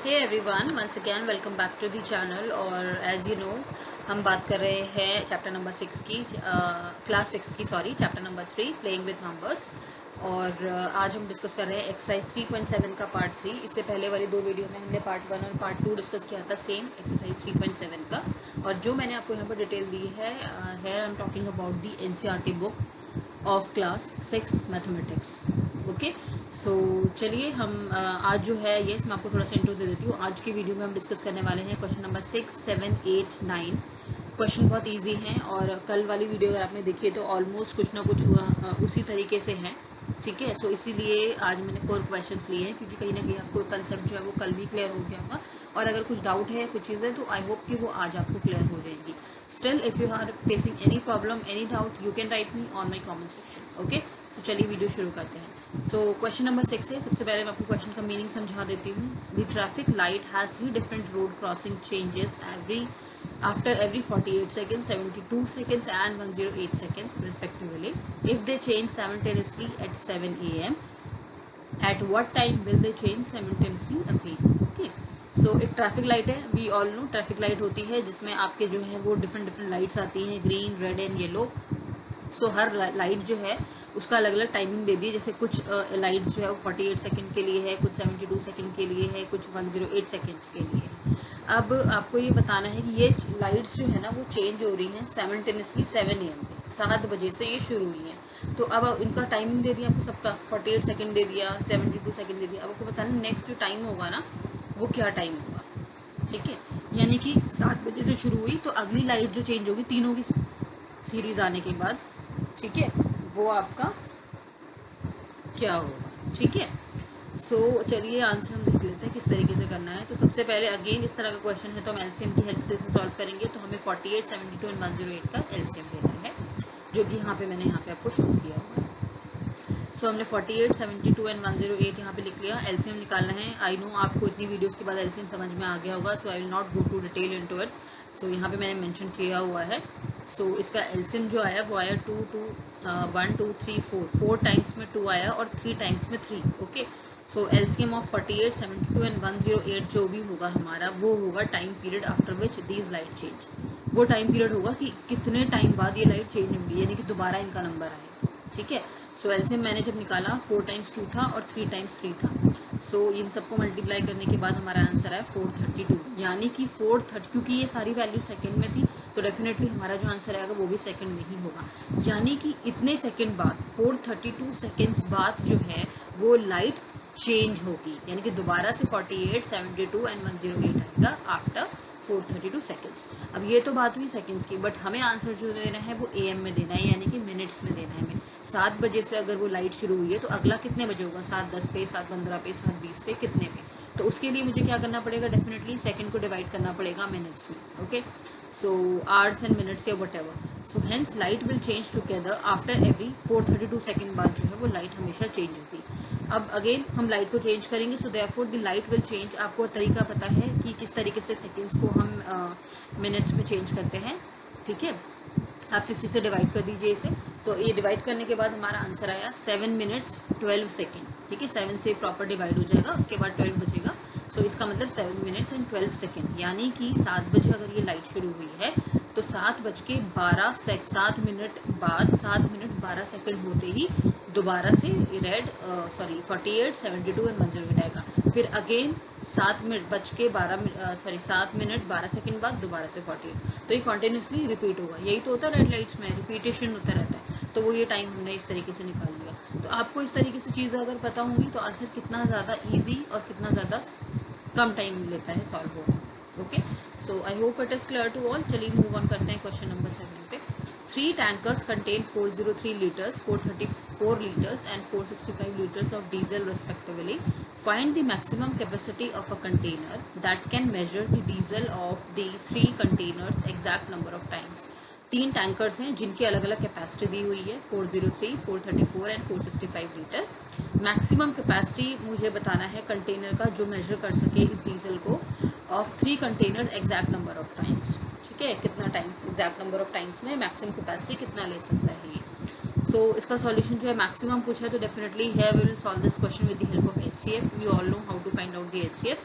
Hey everyone, once again welcome back to the channel. और as you know हम बात कर रहे हैं चैप्टर नंबर 6 की, क्लास 6 की, sorry, chapter number 3 playing with numbers. और आज हम डिस्कस कर रहे हैं एक्सरसाइज 3.7 का पार्ट 3। इससे पहले वाली दो वीडियो में हमने पार्ट 1 और पार्ट 2 डिस्कस किया था, सेम एक्सरसाइज 3.7 का। और जो मैंने आपको यहाँ पर डिटेल दी है, I am talking about the NCERT book of class 6 mathematics. Okay, so चलिए हम आज जो है ये मैं आपको थोड़ा सा इंट्रो दे देती हूँ। आज की वीडियो में हम डिस्कस करने वाले हैं क्वेश्चन नंबर 6, 7, 8, 9। क्वेश्चन बहुत इजी हैं और कल वाली वीडियो अगर आपने देखी है तो ऑलमोस्ट कुछ ना कुछ उसी तरीके से हैं। ठीक है, सो इसीलिए आज मैंने 4 क्वेश्चंस लिए हैं, क्योंकि कहीं ना कहीं आपको कंसेप्ट जो है वो कल भी क्लियर हो गया होगा। और अगर कुछ डाउट है, कुछ चीज़ें, तो आई होप कि वो आज आपको क्लियर हो जाएंगी। Still if you are facing any problem, any doubt, you can write me on my comment section. Okay, तो चलिए वीडियो शुरू करते हैं। सो क्वेश्चन नंबर 6 है। सबसे पहले मैं आपको क्वेश्चन का मीनिंग समझा देती हूँ। The traffic light has 3 different road crossing changes after every 48 seconds, 72 seconds and 108 seconds respectively. If they change simultaneously at 7 a.m, at what time will they change simultaneously again? Okay, so एक traffic light है, we all know traffic light होती है जिसमें आपके जो है वो different lights आती हैं, green, red and yellow. So her light जो है उसका अलग अलग टाइमिंग दे दी है। जैसे कुछ लाइट्स जो है वो 48 सेकंड के लिए है, कुछ 72 सेकंड के लिए है, कुछ 108 सेकंड्स के लिए है। अब आपको ये बताना है कि ये लाइट्स जो है ना वो चेंज हो रही हैं साइमल्टेनियसली 7 AM पे, 7 बजे से ये शुरू हुई हैं। तो अब इनका टाइमिंग दे दिया आपको सबका, 48 सेकंड दे दिया, 72 सेकंड दे दिया। अब आपको बताना नेक्स्ट जो टाइम होगा ना वो क्या टाइम होगा। ठीक है, यानी कि 7 बजे से शुरू हुई तो अगली लाइट जो चेंज होगी तीनों की सीरीज आने के बाद, ठीक है, वो आपका क्या होगा। ठीक है, सो चलिए आंसर हम देख लेते हैं किस तरीके से करना है। तो सबसे पहले अगेन इस तरह का क्वेश्चन है तो हम एलसीएम की हेल्प से इसे सॉल्व करेंगे। तो हमें 48, 72 एंड 108 का एलसीएम लेना है, जो कि यहाँ पे मैंने यहाँ पे आपको शो किया हुआ है। सो हमने 48, 72 एंड 108 यहाँ पे लिख लिया। एलसीएम निकालना है। आई नो आपको इतनी वीडियोस के बाद एलसीएम समझ में आ गया होगा, so I will not go to detail into it. So यहाँ पे मैंने मेंशन किया हुआ है। सो इसका एलसीएम जो आया वो आया 1 2 3 4 टाइम्स में 2 आया और 3 टाइम्स में 3। Okay, so LCM of 48, 72 and 108 जो भी होगा हमारा वो होगा time period after which these light change. वो टाइम पीरियड होगा कि कितने टाइम बाद ये लाइट चेंज होगी, यानी कि दोबारा इनका नंबर आएगा। ठीक है, सो एलसीएम मैंने जब निकाला 4 टाइम्स 2 था और 3 टाइम्स 3 था। सो इन सबको मल्टीप्लाई करने के बाद हमारा आंसर है 432, यानी कि 430, क्योंकि ये सारी वैल्यू सेकंड में थी तो डेफिनेटली हमारा जो आंसर आएगा वो भी सेकंड में ही होगा। यानी कि इतने सेकंड बाद, 432 सेकंड्स बाद जो है वो लाइट चेंज होगी, यानी कि दोबारा से 48, 72 एंड 108 आएगा आफ्टर 432 सेकेंड्स। अब ये तो बात हुई सेकेंड्स की, बट हमें आंसर जो देना है वो AM में देना है, यानी कि मिनट्स में देना है हमें। 7 बजे से अगर वो लाइट शुरू हुई है तो अगला कितने बजे होगा, 7:10 पे, 7:15 पे, 7:20 पे, कितने पे। तो उसके लिए मुझे क्या करना पड़ेगा, डेफिनेटली सेकेंड को डिवाइड करना पड़ेगा मिनट्स में। Okay, so hours and minutes या whatever. So hence light will change together after every 432 second बाद जो है वो लाइट हमेशा चेंज होगी। अब अगेन हम लाइट को चेंज करेंगे, so therefore the light will change. आपको तरीका पता है कि किस तरीके से सेकेंड्स को हम मिनट्स में चेंज करते हैं। ठीक है, आप 60 से डिवाइड कर दीजिए इसे। सो ये डिवाइड करने के बाद हमारा आंसर आया 7 मिनट्स 12 सेकेंड। ठीक है, 7 से प्रॉपर डिवाइड हो जाएगा, उसके बाद 12 बचेगा। सो इसका मतलब 7 मिनट्स एंड 12 सेकेंड, यानी कि 7 बजे अगर ये लाइट शुरू हुई है तो 7 मिनट बाद, 7 मिनट 12 सेकेंड होते ही दोबारा से रेड 48, 72 एंड 108 आएगा। फिर अगेन 7 मिनट 12 सेकेंड बाद दोबारा से 48। तो ये कॉन्टिन्यूसली रिपीट होगा। यही तो होता है रेड लाइट्स में, रिपीटेशन होता रहता है। तो वो ये टाइम हमने इस तरीके से निकाल लिया। तो आपको इस तरीके से चीज़ें अगर पता होंगी तो आंसर कितना ज़्यादा ईजी और कितना ज़्यादा कम टाइम लेता है सॉल्व होना। Okay, so I hope it is clear to all. चलिए मूव ऑन करते हैं क्वेश्चन नंबर 7 पे। 3 tankers contain 403 liters, 434 liters and 465 liters of diesel respectively. Find the maximum capacity of a container that can measure the diesel of the 3 containers exact number of times. 3 tankers हैं जिनकी अलग अलग capacity दी हुई है, 403, 434 and 465 litre. Maximum capacity मुझे बताना है container का जो मेजर कर सके इस डीजल को, of 3 container exact number of times. ठीक है, कितना times, exact number of times में मैक्सिमम कैपेसिटी कितना ले सकता है ये। सो इसका सॉल्यूशन जो है मैक्सिमम पूछा है तो definitely here we will solve this question with the help of HCF। We all know how to find out the HCF।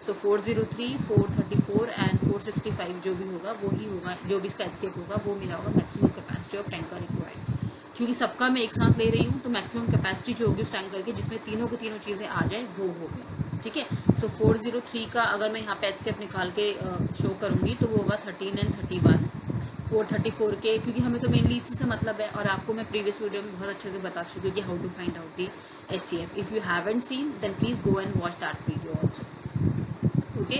So 403, 434 and 465 जो भी होगा वो ही होगा, जो भी इसका HCF होगा वो मेरा होगा maximum capacity of tanker required. क्योंकि सबका मैं एक साथ ले रही हूँ तो मैक्सिमम कैपेसिटी जो होगी उस टैंकर की जिसमें तीनों की तीनों चीज़ें आ जाए वो होगी। ठीक है, सो 403 का अगर मैं यहाँ पे HCF निकाल के शो करूँगी तो वो होगा 13 एंड 31। 434 के, क्योंकि हमें तो मेनली इसी से मतलब है और आपको मैं प्रीवियस वीडियो में बहुत अच्छे से बता चुकी हूँ कि how to find out the HCF। If you haven't seen then please go and watch that video also. Okay,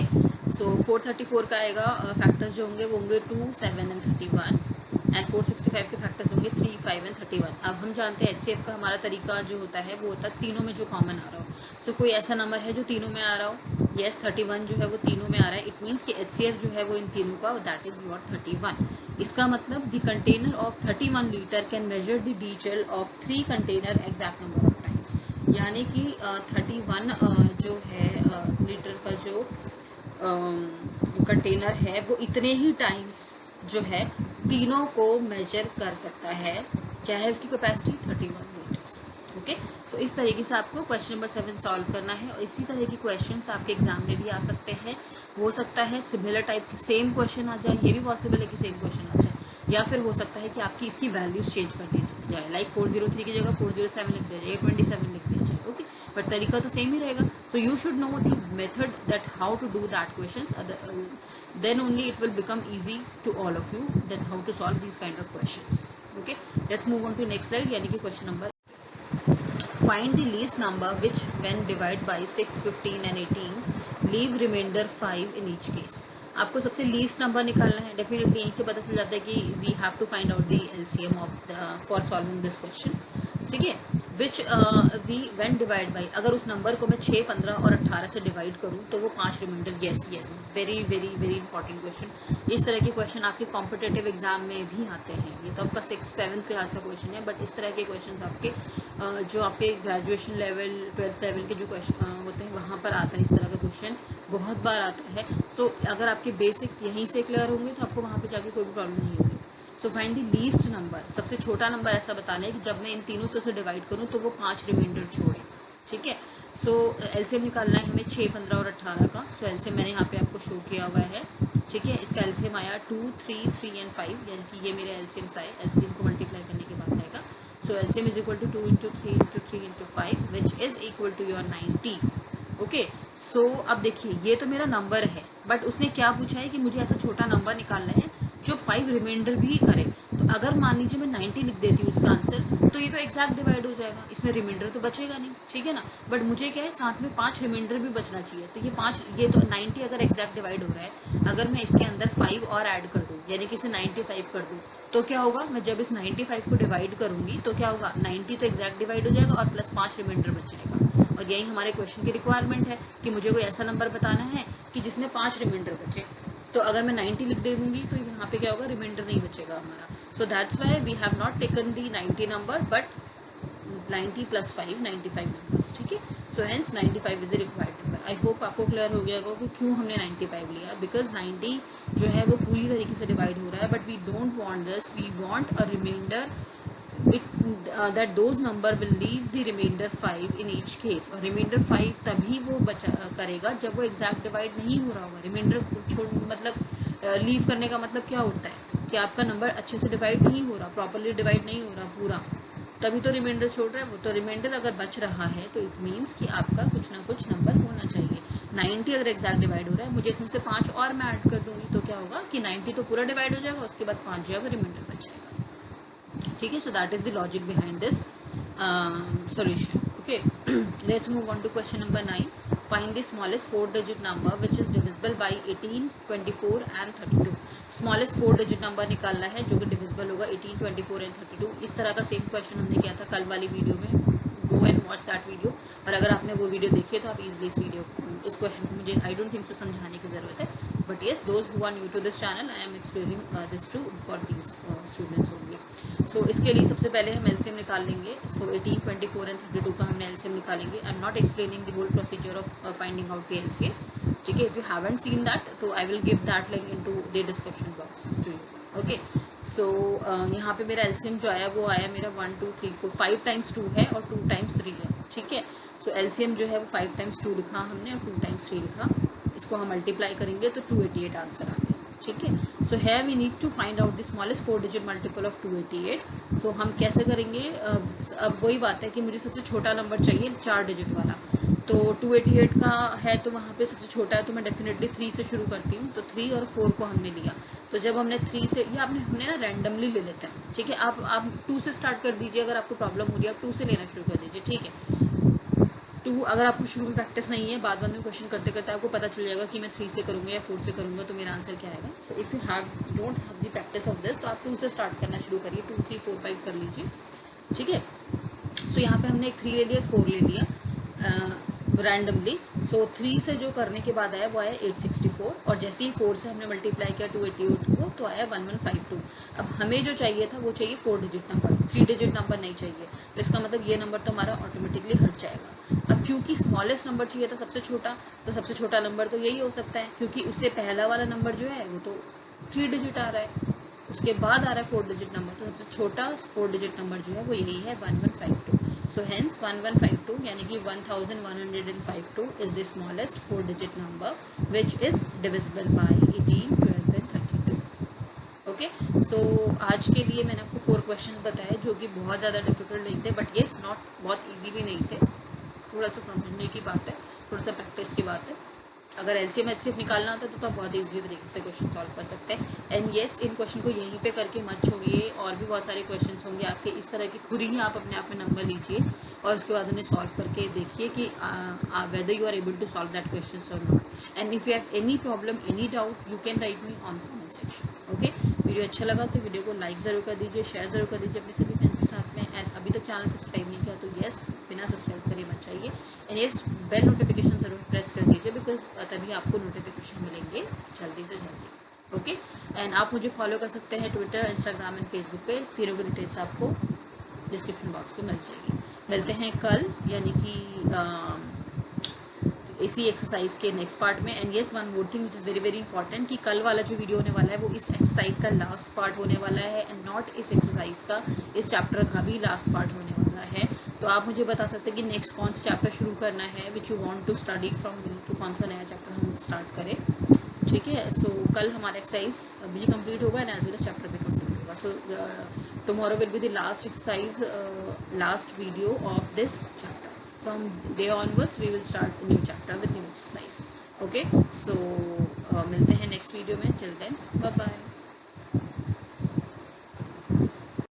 so 434 का आएगा फैक्टर्स जो होंगे वो होंगे 2, 7 एंड 31 एंड 465 के फैक्टर्स होंगे 3, 5 एंड 31। अब हम जानते हैं HCF का हमारा तरीका जो होता है वो होता है तीनों में जो कॉमन आ रहा हो। सो कोई ऐसा नंबर है जो तीनों में आ रहा हो, यस 31 जो है वो तीनों में आ रहा है, इट मीन्स कि HCF जो है वो इन तीनों का दैट इज योर 31। इसका मतलब the container of 31 litre can measure the diesel of 3 container exact number of times. यानी कि 31 जो है लीटर का जो कंटेनर है वो इतने ही टाइम्स जो है तीनों को मेजर कर सकता है। क्या है उसकी कैपेसिटी? 31 लीटर्स। ओके, सो इस तरीके से आपको क्वेश्चन नंबर 7 सॉल्व करना है और इसी तरह के क्वेश्चंस आपके एग्जाम में भी आ सकते हैं। हो सकता है सिमिलर टाइप सेम क्वेश्चन आ जाए, ये भी पॉसिबल है कि सेम क्वेश्चन आ जाए, या फिर हो सकता है कि आपकी इसकी वैल्यूज चेंज कर दी जाए, लाइक 403 की जगह 407 लिख दिया जाए, 827 लिख दिया जाए। ओके, बट तरीका तो सेम ही रहेगा। So you should know the method that how to do that questions, then only it will become easy to all of you that how to solve these kind of questions. Okay, let's move on to next slide, यानी कि question number find the least number which when divided by 6, 15 and 18 leave remainder 5 in each case। आपको सबसे least number निकालना है। Definitely यहीं से पता चल जाता है कि we have to find out the LCM of the for solving this question. ठीक है, which we when divide by, अगर उस नंबर को मैं 6, 15 और 18 से डिवाइड करूँ तो वो 5 remainder. Yes yes, very very very important question. इस तरह के क्वेश्चन आपके कॉम्पिटेटिव एग्जाम में भी आते हैं। ये तो आपका 6th 7th क्लास का क्वेश्चन है, बट इस तरह के क्वेश्चन आपके जो आपके ग्रेजुएशन लेवल 12th लेवल के जो क्वेश्चन होते हैं वहाँ पर आता है। इस तरह का क्वेश्चन बहुत बार आता है। सो अगर आपके बेसिक यहीं से क्लियर होंगे तो आपको वहाँ पे जाके कोई भी प्रॉब्लम नहीं होगी। So find the least number, सबसे छोटा नंबर ऐसा बताना है कि जब मैं इन तीनों से डिवाइड करूँ तो वो 5 रिमाइंडर छोड़े। ठीक है, सो LCM निकालना है हमें 6, 15 और 18 का। सो LCM मैंने यहाँ पे आपको शो किया हुआ है। ठीक है, इसका LCM आया 2, 3, 3 एंड 5, यानी कि ये मेरे LCMs आए। LCM को मल्टीप्लाई करने के बाद आएगा। So LCM is equal to 2 into 3 into 3 into 5 which is equal to your 90। Okay, so अब देखिए ये तो मेरा नंबर है, बट उसने क्या पूछा है कि मुझे ऐसा छोटा नंबर निकालना है जो 5 रिमाइंडर भी करे। तो अगर मान लीजिए मैं 90 लिख देती हूँ उसका आंसर, तो ये तो एग्जैक्ट डिवाइड हो जाएगा, इसमें रिमाइंडर तो बचेगा नहीं। ठीक है ना, बट मुझे क्या है साथ में 5 रिमाइंडर भी बचना चाहिए। तो ये तो 90 अगर एग्जैक्ट डिवाइड हो रहा है, अगर मैं इसके अंदर 5 और ऐड कर दूँ यानी कि इसे 95 कर दूँ, तो क्या होगा, मैं जब इस 95 को डिवाइड करूंगी तो क्या होगा, 90 तो एग्जैक्ट डिवाइड हो जाएगा और प्लस 5 रिमाइंडर बच जाएगा। और यही हमारे क्वेश्चन की रिक्वायरमेंट है कि मुझे कोई ऐसा नंबर बताना है कि जिसमें 5 रिमाइंडर बचे। तो अगर मैं 90 लिख दे दूंगी तो यहाँ पे क्या होगा, रिमाइंडर नहीं बचेगा हमारा। So that's why we have not taken the 90 number but 90 plus 5 95 numbers. ठीक है, so hence 95 is the required number. I hope आपको क्लियर हो गया होगा कि क्यों हमने 95 लिया, बिकॉज 90 जो है वो पूरी तरीके से डिवाइड हो रहा है, but we don't want this, we want a remainder that those number will leave the remainder 5 in each case। और remainder 5 तभी वो बचा करेगा जब वो exact divide नहीं हो रहा होगा। remainder छोड़ मतलब लीव करने का मतलब क्या होता है कि आपका नंबर अच्छे से डिवाइड नहीं हो रहा, प्रॉपरली डिवाइड नहीं हो रहा पूरा, तभी तो रिमाइंडर छोड़ रहा है वो। तो रिमाइंडर अगर बच रहा है तो इट मीन्स कि आपका कुछ ना कुछ नंबर होना चाहिए। 90 अगर एग्जैक्ट डिवाइड हो रहा है, मुझे इसमें से 5 और मैं ऐड कर दूंगी तो क्या होगा कि 90 तो पूरा डिवाइड हो जाएगा, उसके बाद 5 जो है वो रिमाइंडर बच जाएगा। ठीक है, so that is the logic behind this solution। okay, let's move on to question number 9। find the smallest 4-digit number which is divisible by 18, 24 and 32। smallest 4-digit number निकालना है जो कि divisible होगा 18, 24 and 32। इस तरह का सेम क्वेश्चन हमने किया था कल वाली वीडियो में, गो एंड वॉच दैट वीडियो। और अगर आपने वो वीडियो देखी है तो आप इजीली इस क्वेश्चन को, मुझे आई डोंट थिंक सो समझाने की ज़रूरत है, but yes those who are new to this channel I am explaining this to for these students only. So इसके लिए सबसे पहले हम LCM निकाल लेंगे। सो 18, 24 एंड 32 का हमने LCM निकालेंगे। I am not explaining the whole procedure of finding out the LCM। ठीक है, if you haven't seen that तो I will give that link in to the description box to you. Okay, so यहाँ पे मेरा LCM जो आया वो आया मेरा 1, 2, 3, 4, 5 टाइम्स 2 है और 2 टाइम्स 3 है। ठीक है, सो LCM जो है वो 5 टाइम्स 2 लिखा हमने और 2 टाइम्स 3 लिखा। इसको हम मल्टीप्लाई करेंगे तो 288 आंसर आ गया, ठीक है। सो है we need to find out the smallest 4 digit multiple of 288। So हम कैसे करेंगे, अब वही बात है कि मुझे सबसे छोटा नंबर चाहिए 4 डिजिट वाला। तो 288 का है तो वहाँ पे सबसे छोटा है, तो मैं डेफिनेटली 3 से शुरू करती हूँ। तो 3 और 4 को हमने लिया, तो जब हमने 3 से, ये हमने ना रैंडमली ले लेते हैं, ठीक है। आप 2 से स्टार्ट कर दीजिए, अगर आपको प्रॉब्लम हो रही है आप 2 से लेना शुरू कर दीजिए, ठीक है। 2 अगर आपको शुरू में प्रैक्टिस नहीं है, बाद में क्वेश्चन करते करते आपको पता चल जाएगा कि मैं 3 से करूँगा या 4 से करूँगा तो मेरा आंसर क्या आएगा। So if you don't have the practice of this, तो आप 2 से स्टार्ट करना शुरू करिए, 2 3 4 5 कर लीजिए, ठीक है। सो यहाँ पे हमने एक 3 ले लिया, एक 4 ले लिया रैंडमली। सो 3 से जो करने के बाद आया वो आया 864, और जैसे ही 4 से हमने मल्टीप्लाई किया 288 को तो आया 1152। अब हमें जो चाहिए था वो चाहिए 4 डिजिट नंबर, 3 डिजिट नंबर नहीं चाहिए। तो इसका मतलब ये नंबर तो हमारा ऑटोमेटिकली हट जाएगा। अब क्योंकि स्मॉलेस्ट नंबर चाहिए था सबसे छोटा, तो सबसे छोटा नंबर तो यही हो सकता है, क्योंकि उससे पहला वाला नंबर जो है वो तो 3 डिजिट आ रहा है, उसके बाद आ रहा है 4 डिजिट नंबर, तो सबसे छोटा 4 डिजिट नंबर जो है वो यही है 1152। सो हेंस 1152 यानी कि 1152 is the smallest 4 digit number which is divisible by 18, 12 and 32। Okay, so आज के लिए मैंने आपको 4 क्वेश्चंस बताए जो कि बहुत ज़्यादा डिफिकल्ट नहीं थे, बट येस नॉट बहुत ईजी भी नहीं थे। थोड़ा सा समझने की बात है, थोड़ा सा प्रैक्टिस की बात है। अगर एलसीएम एचसीएफ निकालना होता है तो आप बहुत ईजिली तरीके से क्वेश्चन सॉल्व कर सकते हैं। एंड येस, इन क्वेश्चन को यहीं पे करके मत छोड़िए, और भी बहुत सारे क्वेश्चंस होंगे आपके इस तरह के, खुद ही आप अपने आप में नंबर लीजिए और उसके बाद उन्हें सॉल्व करके देखिए कि whether you are able to solve that question और not. And if you have any problem, any doubt, you can write me on comment section. Okay, video अच्छा लगा तो वीडियो को लाइक ज़रूर कर दीजिए, शेयर ज़रूर कर दीजिए अपने सभी फ्रेंड्स के साथ में। एंड अभी तक चैनल सब्सक्राइब नहीं किया तो येस, बिना सब्सक्राइब करे मत चाहिए। एंड येस, बेल नोटिफिकेशन ज़रूर प्रेस कर दीजिए, बिकॉज तभी आपको नोटिफिकेशन मिलेंगे जल्दी से जल्दी। ओके, एंड आप मुझे फॉलो कर सकते हैं ट्विटर, इंस्टाग्राम एंड फेसबुक पे। तीनों की डिटेल्स आपको डिस्क्रिप्शन बॉक्स में मिल जाएगी। मिलते हैं कल, यानी कि इसी एक्सरसाइज के नेक्स्ट पार्ट में। And yes, one more thing which is very very important, कि कल वाला जो वीडियो होने वाला है वो इस एक्सरसाइज का लास्ट पार्ट होने वाला है, एंड नॉट इस एक्सरसाइज का, इस चैप्टर का भी लास्ट पार्ट होने वाला है। तो आप मुझे बता सकते हैं कि नेक्स्ट कौन सा चैप्टर शुरू करना है, which you want to study from, कि कौन सा नया चैप्टर हम स्टार्ट करें, ठीक है। सो कल हमारा एक्सरसाइज भी कंप्लीट होगा and as well as chapter भी कंप्लीट होगा। So tomorrow will be the last exercise, last video of this chapter. From day onwards we will start a new chapter with new exercise. Okay, so मिलते हैं next video में. Till then, bye bye.